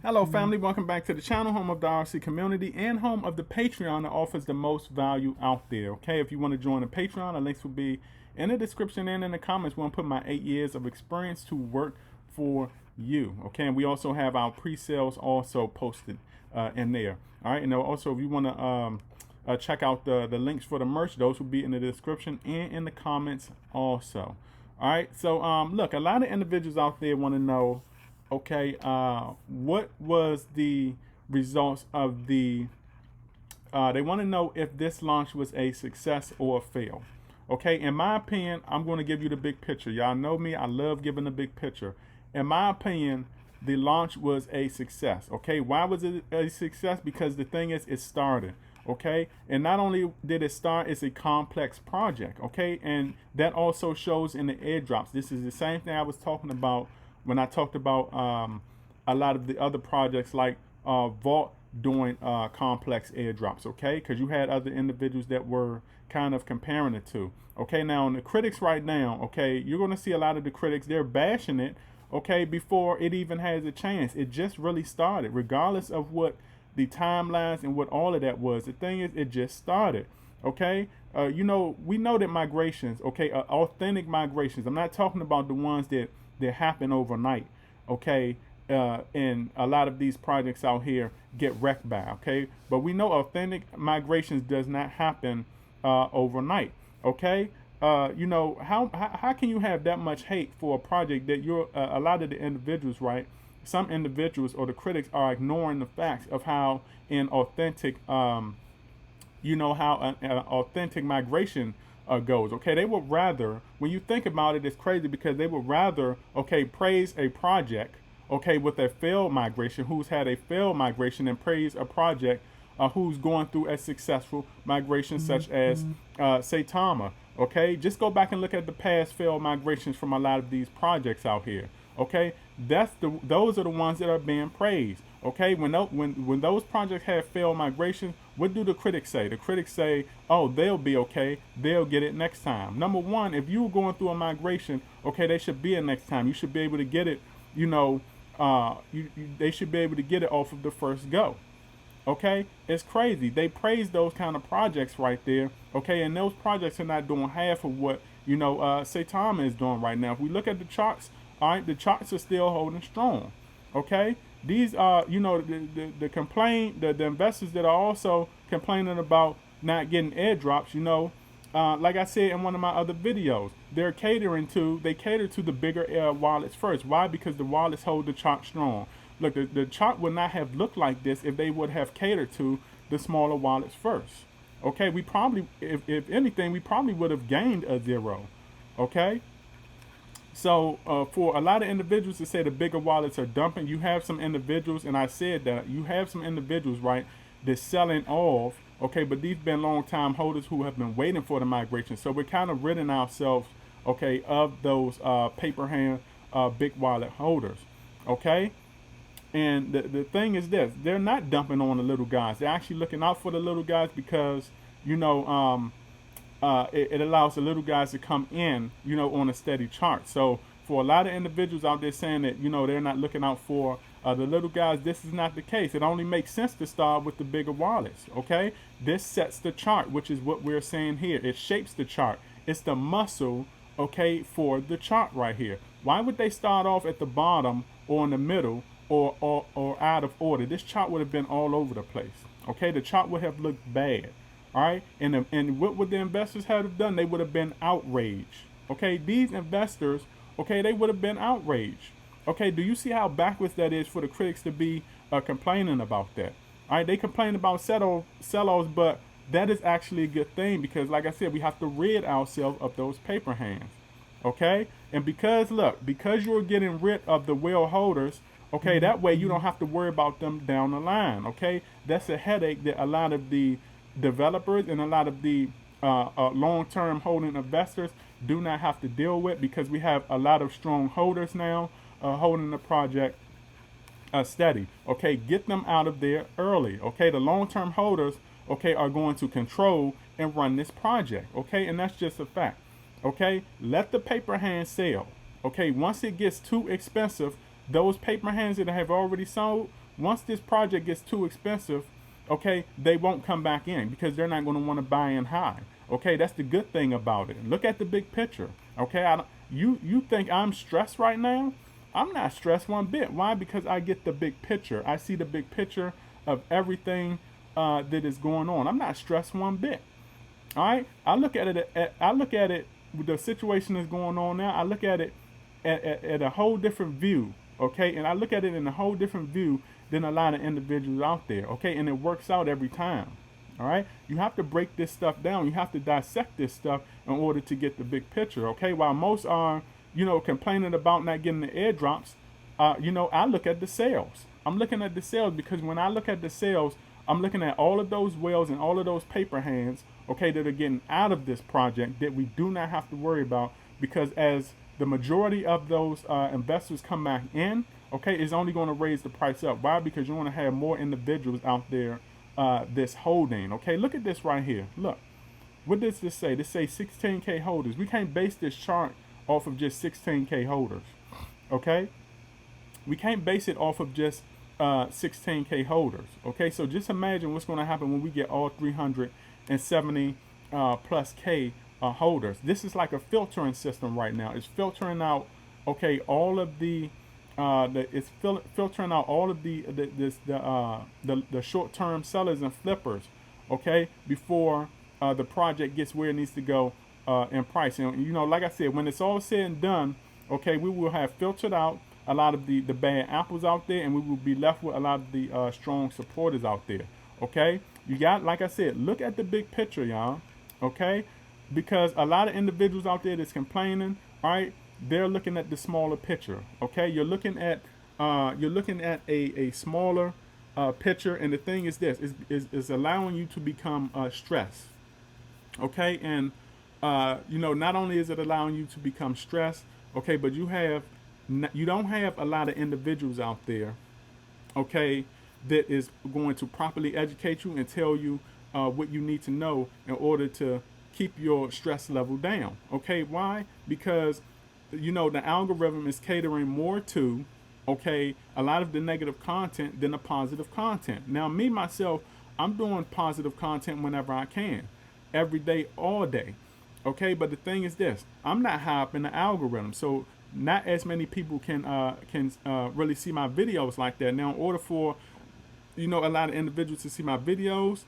Hello family, welcome back to the channel, home of the RC community and home of the Patreon that offers the most value out there. Okay, if you want to join the Patreon, the links will be in the description and in the comments. We'll put my 8 years of experience to work for you. Okay, and we also have our pre-sales also posted in there. All right, and also if you want to check out the links for the merch, those will be in the description and in the comments also. All right, so look, a lot of individuals out there want to know, okay, what was the results of the they want to know if this launch was a success or a fail. Okay, in my opinion, I'm going to give you the big picture. Y'all know me, I love giving the big picture. In my opinion, the launch was a success. Okay, why was it a success? Because the thing is, it started. Okay, and not only did it start, it's a complex project. Okay, and that also shows in the airdrops. This is the same thing I was talking about when I talked about a lot of the other projects like Vault doing complex airdrops. Okay, because you had other individuals that were kind of comparing the two. Okay, now on the critics right now, okay, you're going to see a lot of the critics, they're bashing it, okay, before it even has a chance. It just really started, regardless of what the timelines and what all of that was. The thing is, it just started. Okay, you know, we know that migrations, okay, authentic migrations, I'm not talking about the ones that happen overnight. Okay, and a lot of these projects out here get wrecked by. Okay, but we know authentic migrations does not happen overnight. Okay, you know, how can you have that much hate for a project that you're a lot of the individuals, right? Some individuals or the critics are ignoring the facts of how an authentic, you know, how an authentic migration goes. Okay, they would rather, when you think about it, it's crazy because they would rather, okay, praise a project, okay, with a failed migration, who's had a failed migration, and praise a project who's going through a successful migration, such as SAITAMA. Okay, just go back and look at the past failed migrations from a lot of these projects out here. Okay, those are the ones that are being praised. Okay, when those projects have failed migrations, what do the critics say? The critics say, oh, they'll be okay, they'll get it next time. Number one, if you were going through a migration, okay, they should be a next time. You should be able to get it, you know, they should be able to get it off of the first go. Okay, it's crazy. They praise those kind of projects right there. Okay, and those projects are not doing half of what, you know, Saitama is doing right now. If we look at the charts, all right, the charts are still holding strong. Okay, these are, you know, the complaint, the investors that are also complaining about not getting airdrops. You know, like I said in one of my other videos, they cater to the bigger wallets first. Why? Because the wallets hold the chart strong. Look, the chart would not have looked like this if they would have catered to the smaller wallets first. Okay, we probably, if anything, we probably would have gained a zero. Okay, so for a lot of individuals to say the bigger wallets are dumping, you have some individuals, and I said that you have some individuals, right, that's selling off. Okay, but these been long time holders who have been waiting for the migration. So we're kind of ridding ourselves, okay, of those paper hand big wallet holders. Okay, and the thing is this, they're not dumping on the little guys. They're actually looking out for the little guys because, you know, it allows the little guys to come in, you know, on a steady chart. So for a lot of individuals out there saying that, you know, they're not looking out for the little guys, this is not the case. It only makes sense to start with the bigger wallets. Okay, this sets the chart, which is what we're saying here. It shapes the chart. It's the muscle, okay, for the chart right here. Why would they start off at the bottom or in the middle or out of order? This chart would have been all over the place. Okay, the chart would have looked bad. All right, and what would the investors have done? They would have been outraged. Okay, these investors, okay, they would have been outraged. Okay, do you see how backwards that is for the critics to be complaining about that? All right, they complain about sell-offs, but that is actually a good thing because, like I said, we have to rid ourselves of those paper hands. Okay, and because look, because you're getting rid of the whale holders, okay, that way you don't have to worry about them down the line. Okay, that's a headache that a lot of the developers and a lot of the long-term holding investors do not have to deal with because we have a lot of strong holders now holding the project steady. Okay, get them out of there early. Okay, the long-term holders, okay, are going to control and run this project. Okay, and that's just a fact. Okay, let the paper hand sell. Okay, once it gets too expensive, those paper hands that have already sold, once this project gets too expensive, okay, they won't come back in because they're not going to want to buy in high. Okay, that's the good thing about it. Look at the big picture. Okay, you think I'm stressed right now? I'm not stressed one bit. Why? Because I get the big picture. I see the big picture of everything that is going on. I'm not stressed one bit. All right, I look at it. I look at it. The situation is going on now. I look at it at a whole different view. Okay, and I look at it in a whole different view than a lot of individuals out there. Okay, and it works out every time. All right, you have to break this stuff down. You have to dissect this stuff in order to get the big picture. Okay, while most are, complaining about not getting the airdrops, I look at the sales. I'm looking at the sales because when I look at the sales, I'm looking at all of those whales and all of those paper hands, okay, that are getting out of this project that we do not have to worry about, because as the majority of those investors come back in, okay, is only going to raise the price up. Why? Because you want to have more individuals out there this holding. Okay, look at this right here. Look, what does this say? This say 16K holders. We can't base this chart off of just 16K holders. Okay, we can't base it off of just 16K holders. Okay, so just imagine what's going to happen when we get all 370 plus K holders. This is like a filtering system right now. It's filtering out, okay, all of the filtering out all of the short-term sellers and flippers, okay, before the project gets where it needs to go in price. And like I said, when it's all said and done, okay, we will have filtered out a lot of the bad apples out there, and we will be left with a lot of the strong supporters out there. Okay, you got, like I said, look at the big picture, y'all. Okay, because a lot of individuals out there that's complaining, all right, they're looking at the smaller picture. Okay, you're looking at a smaller picture, and the thing is this is allowing you to become stressed. Okay, and not only is it allowing you to become stressed, okay, but you don't have a lot of individuals out there, okay, that is going to properly educate you and tell you what you need to know in order to keep your stress level down. Okay, why? Because the algorithm is catering more to, okay, a lot of the negative content than the positive content. Now, me, myself, I'm doing positive content whenever I can, every day, all day. Okay, but the thing is this, I'm not high up in the algorithm, so not as many people can really see my videos like that. Now, in order for, a lot of individuals to see my videos,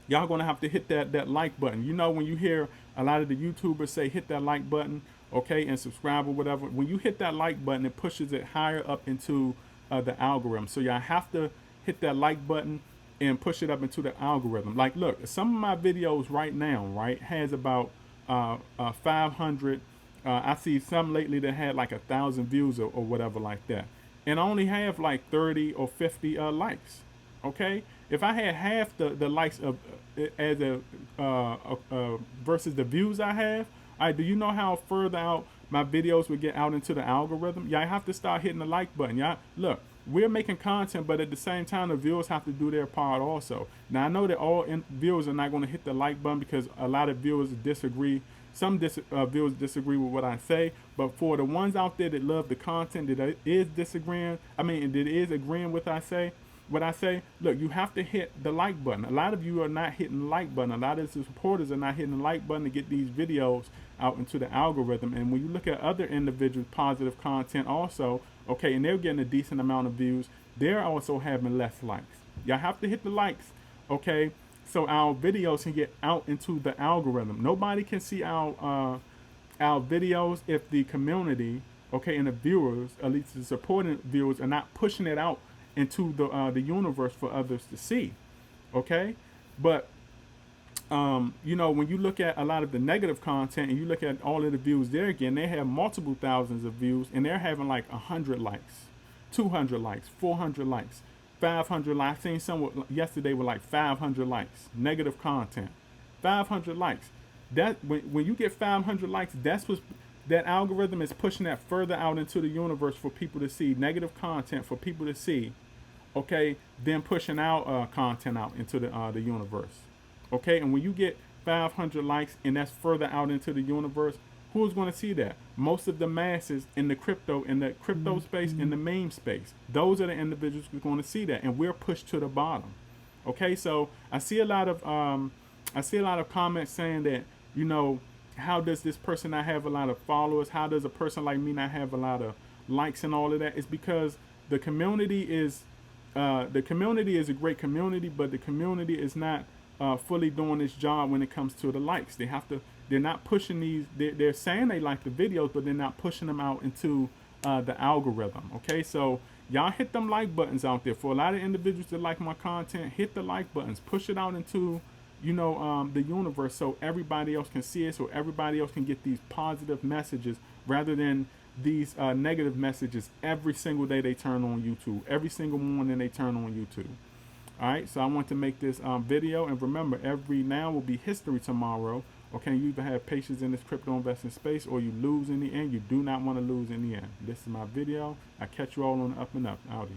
y'all gonna have to hit that like button. When you hear a lot of the YouTubers say hit that like button, okay, and subscribe or whatever, when you hit that like button, it pushes it higher up into the algorithm. So y'all have to hit that like button and push it up into the algorithm. Like, look, some of my videos right now, right, has about 500. I see some lately that had like 1,000 views or whatever like that, and I only have like 30 or 50 likes. Okay, if I had half the likes of as versus the views I have, do you know how further out my videos would get out into the algorithm? Y'all have to start hitting the like button. Y'all, look, we're making content, but at the same time, the viewers have to do their part also. Now, I know that all viewers are not going to hit the like button because a lot of viewers disagree. Some viewers disagree with what I say, but for the ones out there that love the content, that is agreeing with what I say, look, you have to hit the like button. A lot of you are not hitting the like button. A lot of the supporters are not hitting the like button to get these videos out into the algorithm. And when you look at other individuals' positive content also, okay, and they're getting a decent amount of views, they're also having less likes. Y'all have to hit the likes, okay, so our videos can get out into the algorithm. Nobody can see our videos if the community, okay, and the viewers, at least the supporting viewers, are not pushing it out into the universe for others to see. Okay, but when you look at a lot of the negative content and you look at all of the views there, again, they have multiple thousands of views and they're having like 100 likes, 200 likes, 400 likes, 500 likes. I seen some yesterday with like 500 likes, negative content, 500 likes. That when you get 500 likes, that's what that algorithm is pushing that further out into the universe for people to see, negative content for people to see, okay, then pushing our content out into the universe, okay. And when you get 500 likes and that's further out into the universe, Who's going to see that? Most of the masses in the crypto space, in the meme space. Those are the individuals who are going to see that, and we're pushed to the bottom. Okay, so I see a lot of comments saying that, you know, how does this person not have a lot of followers? How does a person like me not have a lot of likes and all of that? It's because the community is a great community, but the community is not fully doing its job when it comes to the likes. They're not pushing these. They're saying they like the videos, but they're not pushing them out into the algorithm. Okay, so y'all hit them like buttons out there. For a lot of individuals that like my content, hit the like buttons, push it out into, you know, the universe, so everybody else can see it, so everybody else can get these positive messages rather than these negative messages every single day they turn on YouTube, every single morning they turn on YouTube. All right, so I want to make this video, and remember, every now will be history tomorrow. Okay, you either have patience in this crypto investing space or you lose in the end. You do not want to lose in the end. This is my video. I catch you all on the up and up. Outie.